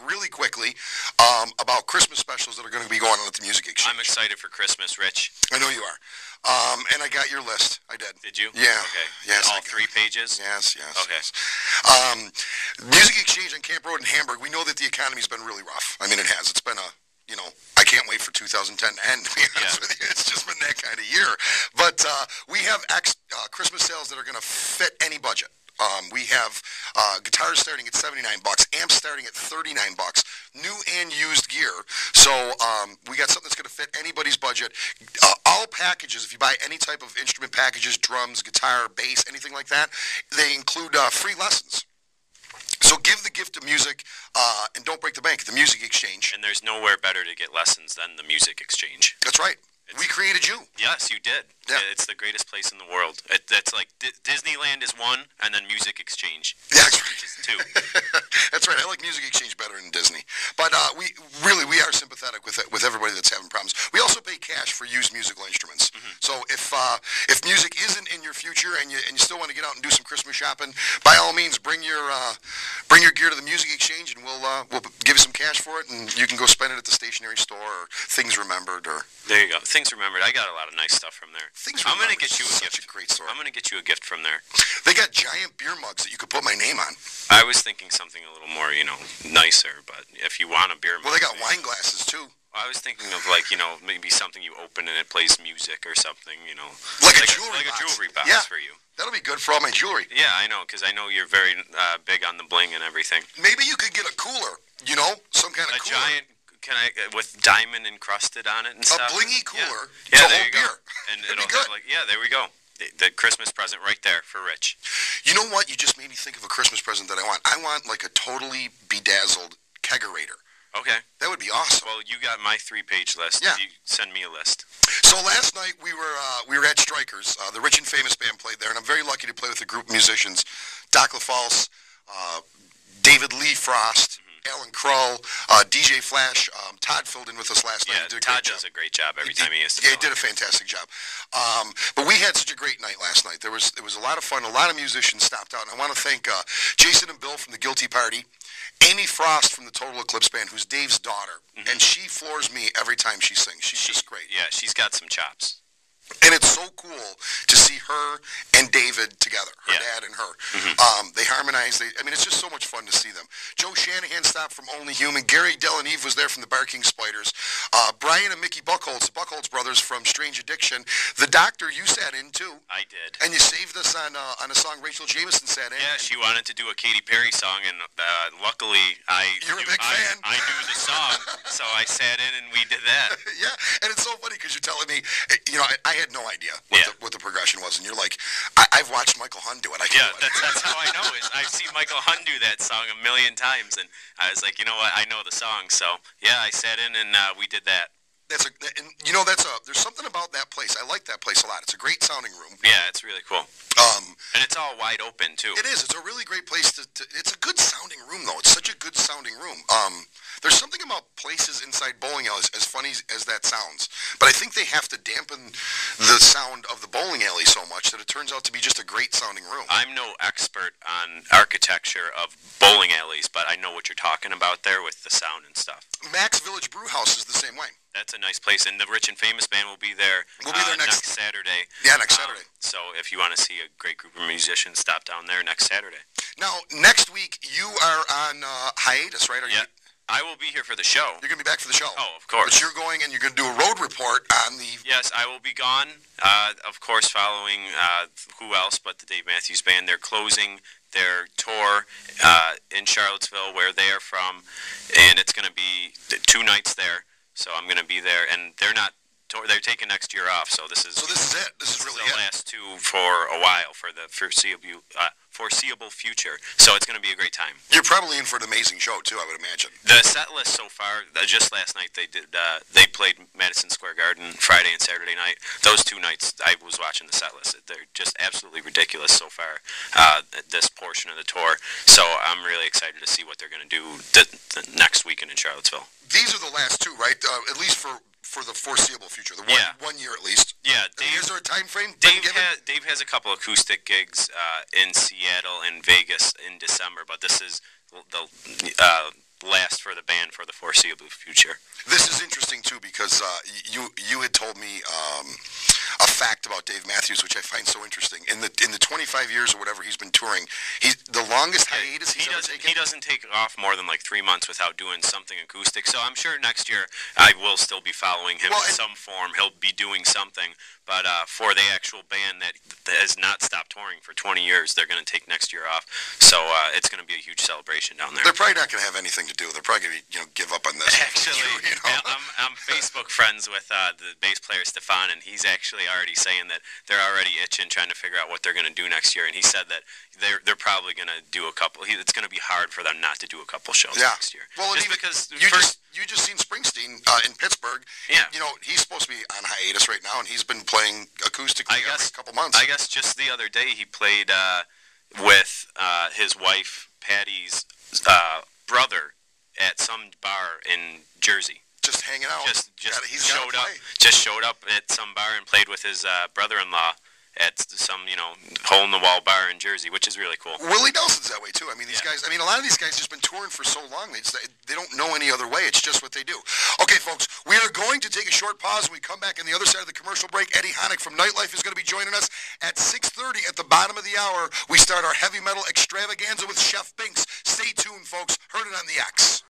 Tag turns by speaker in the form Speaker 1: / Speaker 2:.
Speaker 1: really quickly about Christmas specials that are going to be going on at the Music Exchange.
Speaker 2: I'm excited for Christmas, Rich.
Speaker 1: I know you are. And I got your list. I did.
Speaker 2: Did you?
Speaker 1: Yeah.
Speaker 2: Okay.
Speaker 1: Yes.
Speaker 2: All 3 pages?
Speaker 1: Yes.
Speaker 2: Okay.
Speaker 1: Yes. Music Exchange on Camp Road in Hamburg, we know that the economy's been really rough. I mean, it has. It's been I can't wait for 2010 to end, to be honest with you. It's just been that kind of year. But we have Christmas sales that are going to fit any budget. We have guitars starting at $79, amps starting at $39, new and used gear. So we got something that's going to fit anybody's budget. All packages, if you buy any type of instrument packages, drums, guitar, bass, anything like that, they include free lessons. So give the gift of music and don't break the bank at the Music Exchange.
Speaker 2: And there's nowhere better to get lessons than the Music Exchange.
Speaker 1: That's right. We created you.
Speaker 2: Yes, you did.
Speaker 1: Yeah.
Speaker 2: It's the greatest place in the world. That's like Disneyland is 1, and then Music Exchange.
Speaker 1: Yeah, that's right.
Speaker 2: Is 2.
Speaker 1: That's right. I like Music Exchange better than Disney. But we are sympathetic with everybody that's having problems. We also pay cash for used musical instruments. Mm-hmm. So if music isn't in your future and you still want to get out and do some Christmas shopping, by all means bring your gear to the Music Exchange and we'll give you some cash for it, and you can go spend it at the stationery store or Things Remembered or.
Speaker 2: There you go. Things Remembered. I got a lot of nice stuff from there. I'm going to get you a gift.
Speaker 1: Such a great store.
Speaker 2: I'm going to get you a gift from there.
Speaker 1: They got giant beer mugs that you could put my name on.
Speaker 2: I was thinking something a little more, nicer, but if you want a beer mug.
Speaker 1: Well, they got wine glasses too.
Speaker 2: I was thinking of maybe something you open and it plays music or something,
Speaker 1: Like a jewelry box.
Speaker 2: Like a jewelry box for you.
Speaker 1: That'll be good for all my jewelry.
Speaker 2: Yeah, I know, because I know you're very big on the bling and everything.
Speaker 1: Maybe you could get a cooler, some kind of cooler.
Speaker 2: Giant, with diamond encrusted on it and stuff.
Speaker 1: A blingy cooler
Speaker 2: to
Speaker 1: hold
Speaker 2: there you
Speaker 1: beer.
Speaker 2: Go. And it'll have there we go. The Christmas present right there for Rich.
Speaker 1: You know what? You just made me think of a Christmas present that I want. I want like a totally bedazzled kegerator.
Speaker 2: Okay.
Speaker 1: That would be awesome.
Speaker 2: Well, you got my 3-page list.
Speaker 1: Yeah.
Speaker 2: You send me a list.
Speaker 1: So last night we were at Strikers. The Rich and Famous band played there, and I'm very lucky to play with a group of musicians. Doc LaFalce, David Lee Frost, Alan Krull, DJ Flash. Todd filled in with us last night.
Speaker 2: Yeah, Todd does a great job every time he is.
Speaker 1: Yeah, he did a fantastic job. But we had such a great night last night. It was a lot of fun. A lot of musicians stopped out. And I want to thank Jason and Bill from the Guilty Party, Amy Frost from the Total Eclipse Band, who's Dave's daughter. Mm-hmm. And she floors me every time she sings. She's just great.
Speaker 2: Yeah, she's got some chops.
Speaker 1: And it's so cool to see her and David together, her dad and her. Mm-hmm. They harmonize. It's just so much fun to see them. Joe Shanahan stopped from Only Human. Gary Delaneve was there from the Barking Spiders. Brian and Mickey Buchholz, the Buchholz brothers from Strange Addiction. The Doctor, you sat in too.
Speaker 2: I did.
Speaker 1: And you saved us on a song Rachel Jameson sat in.
Speaker 2: Yeah, she wanted to do a Katy Perry song, and luckily
Speaker 1: You're a big fan.
Speaker 2: I knew the song, so I sat in and we did that.
Speaker 1: Yeah, and it's so funny because you're telling me, I had no idea what the progression was, and you're like, I've watched Michael Hunt do it.
Speaker 2: That's how I know it. I've seen Michael Hunt do that song a million times, and I was like, you know what, I know the song, so yeah, I sat in and we did that.
Speaker 1: There's something about that place. I like that place a lot. It's a great sounding room.
Speaker 2: Yeah, it's really cool. And it's all wide open too.
Speaker 1: It is. It's a really great place it's a good sounding room though. It's such a good sounding room. There's something about places inside bowling alleys, as funny as that sounds, but I think they have to dampen the sound of the bowling alley so much that it turns out to be just a great sounding room.
Speaker 2: I'm no expert on architecture of bowling alleys, but I know what you're talking about there with the sound and stuff.
Speaker 1: Max Village Brew House is the same way.
Speaker 2: That's a nice place, and the Rich and Famous band will be there.
Speaker 1: We'll be there next
Speaker 2: Saturday.
Speaker 1: Yeah, next Saturday.
Speaker 2: So if you want to see a great group of musicians, stop down there next Saturday.
Speaker 1: Now, next week you are on hiatus, right?
Speaker 2: I will be here for the show.
Speaker 1: You're going to be back for the show.
Speaker 2: Oh, of course.
Speaker 1: But you're going and you're going to do a road report on the...
Speaker 2: Yes, I will be gone, of course, following who else but the Dave Matthews Band. They're closing their tour in Charlottesville, where they are from, and it's going to be 2 nights there. So I'm going to be there, and they're taking next year off. So this is
Speaker 1: it. This is really
Speaker 2: the last 2 for a while, for the foreseeable future. So it's going to be a great time.
Speaker 1: You're probably in for an amazing show too, I would imagine.
Speaker 2: The set list so far, just last night they played Madison Square Garden Friday and Saturday night. Those 2 nights I was watching the set list. They're just absolutely ridiculous so far, this portion of the tour. So I'm really excited to see what they're going to do the next weekend in Charlottesville.
Speaker 1: These are the last 2, right? At least for the foreseeable future, the one year at least.
Speaker 2: Yeah.
Speaker 1: Is there a time frame?
Speaker 2: Dave has a couple acoustic gigs in Seattle and Vegas in December, but this is the last for the band for the foreseeable future.
Speaker 1: This is interesting too because you had told me a fact about Dave Matthews, which I find so interesting. In the 25 years or whatever he's been touring, the longest hiatus he's ever taken.
Speaker 2: He doesn't take off more than like 3 months without doing something acoustic. So I'm sure next year I will still be following him in some form. He'll be doing something. But for the actual band that has not stopped touring for 20 years, they're going to take next year off. So it's going to be a huge celebration down there.
Speaker 1: They're probably not going to have anything to do. They're probably going to give up on this.
Speaker 2: Actually, I'm Facebook friends with the bass player Stefan, and he's actually already saying that they're already itching, trying to figure out what they're going to do next year. And he said that they're probably going to do a couple. It's going to be hard for them not to do a couple shows next year.
Speaker 1: Well,
Speaker 2: just
Speaker 1: even
Speaker 2: because
Speaker 1: you just seen Springsteen in Pittsburgh.
Speaker 2: Yeah.
Speaker 1: He's supposed to be on hiatus right now, and he's been playing acoustically every couple months.
Speaker 2: I guess just the other day he played with his wife Patty's brother at some bar in Jersey.
Speaker 1: Just hanging out.
Speaker 2: Just showed up at some bar and played with his brother-in-law at some hole-in-the-wall bar in Jersey, which is really cool.
Speaker 1: Willie Nelson's that way too. I mean, these guys. I mean, a lot of these guys just been touring for so long. They don't know any other way. It's just what they do. Okay, folks, we are going to take a short pause. When we come back on the other side of the commercial break, Eddie Honick from Nightlife is going to be joining us at 6:30 at the bottom of the hour. We start our heavy metal extravaganza with Chef Binks. Stay tuned, folks. Heard it on the X.